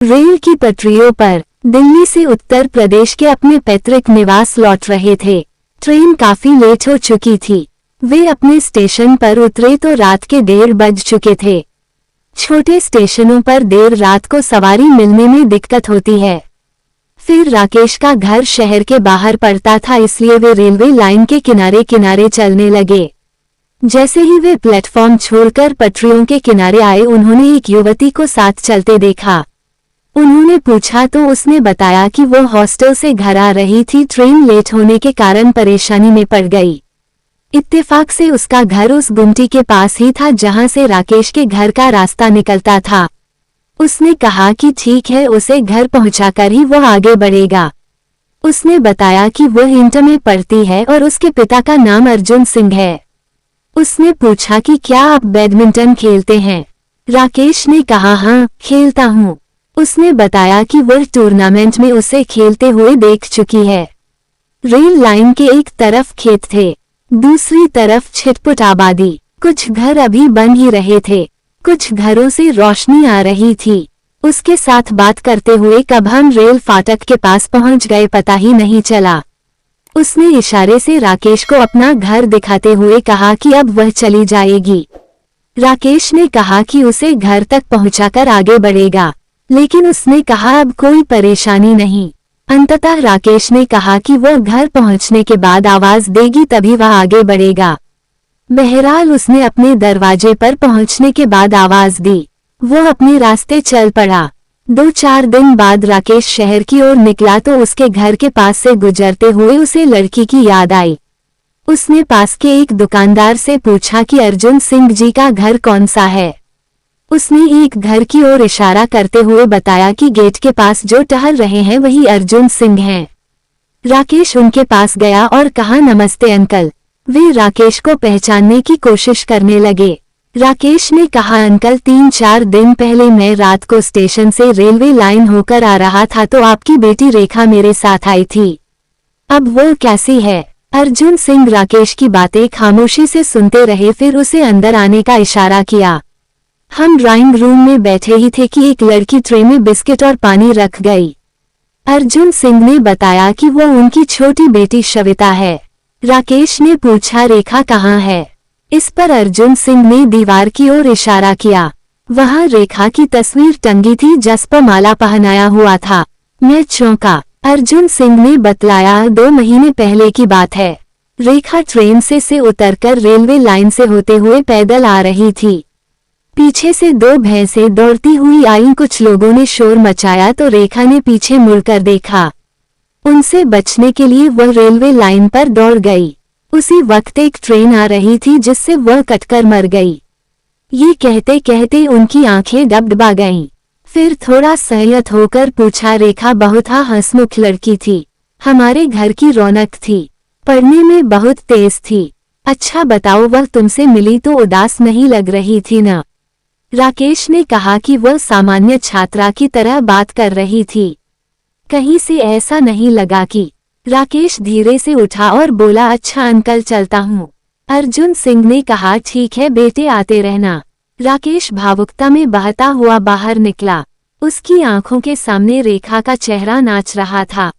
Rail की पटरियों पर दिल्ली से उत्तर प्रदेश के अपने पैतृक निवास लौट रहे थे। ट्रेन काफी लेट हो चुकी थी। वे अपने स्टेशन पर उतरे तो रात के 1:30 बज चुके थे। छोटे स्टेशनों पर देर रात को सवारी मिलने में दिक्कत होती है। फिर राकेश का घर शहर के बाहर पड़ता था, इसलिए वे रेलवे लाइन के किनारे किनारे चलने लगे। जैसे ही वे प्लेटफॉर्म छोड़कर पटरियों के किनारे आए, उन्होंने एक युवती को साथ चलते देखा। उन्होंने पूछा तो उसने बताया कि वो हॉस्टल से घर आ रही थी। ट्रेन लेट होने के कारण परेशानी में पड़ गई। इत्तेफाक से उसका घर उस गुमटी के पास ही था जहां से राकेश के घर का रास्ता निकलता था। उसने कहा कि ठीक है, उसे घर पहुंचाकर ही वो आगे बढ़ेगा। उसने बताया कि वो इंटर में पढ़ती है और उसके पिता का नाम अर्जुन सिंह है। उसने पूछा कि क्या आप बैडमिंटन खेलते हैं? राकेश ने कहा हाँ, खेलता हूँ। उसने बताया कि वह टूर्नामेंट में उसे खेलते हुए देख चुकी है। रेल लाइन के एक तरफ खेत थे, दूसरी तरफ छिटपुट आबादी। कुछ घर अभी बन ही रहे थे, कुछ घरों से रोशनी आ रही थी। उसके साथ बात करते हुए कब हम रेल फाटक के पास पहुंच गए पता ही नहीं चला। उसने इशारे से राकेश को अपना घर दिखाते हुए कहा कि अब वह चली जाएगी। राकेश ने कहा कि उसे घर तक पहुंचाकर आगे बढ़ेगा, लेकिन उसने कहा अब कोई परेशानी नहीं। अंततः राकेश ने कहा कि वह घर पहुंचने के बाद आवाज देगी तभी वह आगे बढ़ेगा। बहरहाल उसने अपने दरवाजे पर पहुंचने के बाद आवाज दी। वह अपने रास्ते चल पड़ा। 2-4 दिन बाद राकेश शहर की ओर निकला तो उसके घर के पास से गुजरते हुए उसे लड़की की याद आई। उसने पास के एक दुकानदार से पूछा कि अर्जुन सिंह जी का घर कौन सा है। उसने एक घर की ओर इशारा करते हुए बताया कि गेट के पास जो टहल रहे हैं वही अर्जुन सिंह हैं। राकेश उनके पास गया और कहा नमस्ते अंकल। वे राकेश को पहचानने की कोशिश करने लगे। राकेश ने कहा अंकल, 3-4 दिन पहले मैं रात को स्टेशन से रेलवे लाइन होकर आ रहा था तो आपकी बेटी रेखा मेरे साथ आई थी। अब वो कैसी है? अर्जुन सिंह राकेश की बातें खामोशी से सुनते रहे, फिर उसे अंदर आने का इशारा किया। हम ड्राइंग रूम में बैठे ही थे कि एक लड़की ट्रे में बिस्किट और पानी रख गई। अर्जुन सिंह ने बताया कि वो उनकी छोटी बेटी श्वेता है। राकेश ने पूछा रेखा कहाँ है? इस पर अर्जुन सिंह ने दीवार की ओर इशारा किया। वहां रेखा की तस्वीर टंगी थी जिस पर माला पहनाया हुआ था। मैं चौंका। अर्जुन सिंह ने बतलाया 2 महीने पहले की बात है। रेखा ट्रेन से उतरकर रेलवे लाइन से होते हुए पैदल आ रही थी। पीछे से 2 भैंसें दौड़ती हुई आईं। कुछ लोगों ने शोर मचाया तो रेखा ने पीछे मुड़कर देखा। उनसे बचने के लिए वह रेलवे लाइन पर दौड़ गई। उसी वक्त एक ट्रेन आ रही थी जिससे वह कटकर मर गई। ये कहते कहते उनकी आंखें डबडबा गईं। फिर थोड़ा संयत होकर पूछा रेखा बहुत हंसमुख लड़की थी, हमारे घर की रौनक थी, पढ़ने में बहुत तेज थी। अच्छा बताओ, वह तुमसे मिली तो उदास नहीं लग रही थी ना? राकेश ने कहा कि वह सामान्य छात्रा की तरह बात कर रही थी, कहीं से ऐसा नहीं लगा कि। राकेश धीरे से उठा और बोला अच्छा अंकल, चलता हूँ। अर्जुन सिंह ने कहा ठीक है बेटे, आते रहना। राकेश भावुकता में बहता हुआ बाहर निकला। उसकी आंखों के सामने रेखा का चेहरा नाच रहा था।